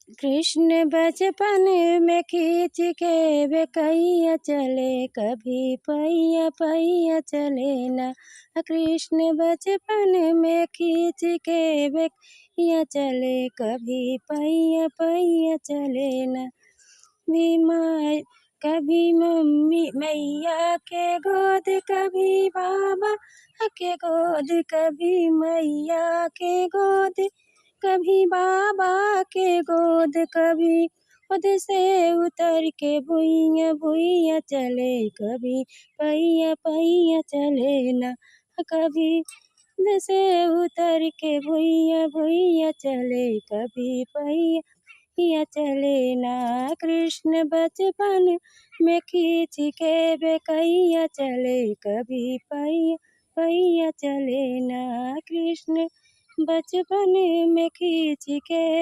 कृष्ण बचपन में खींच के बेकैया चले, कभी पैया पैया चले ना। कृष्ण बचपन में खींच के बेकैया चले, कभी पैया पैया चले ना। बीमार कभी मम्मी मैया के गोद, कभी बाबा के गोद, कभी मैया के गोद, कभी बाबा के गोद, कभी खुद से उतर के भुइयां भुइयां चले, कभी पैया पैया चले ना। कभी खुद से उतर के भुइयां भुइयां चले, कभी पैया पैया चले ना। कृष्ण बचपन में खींच के बेकैया चले, कभी पैया पैया चले ना। कृष्ण बचपन में खींच के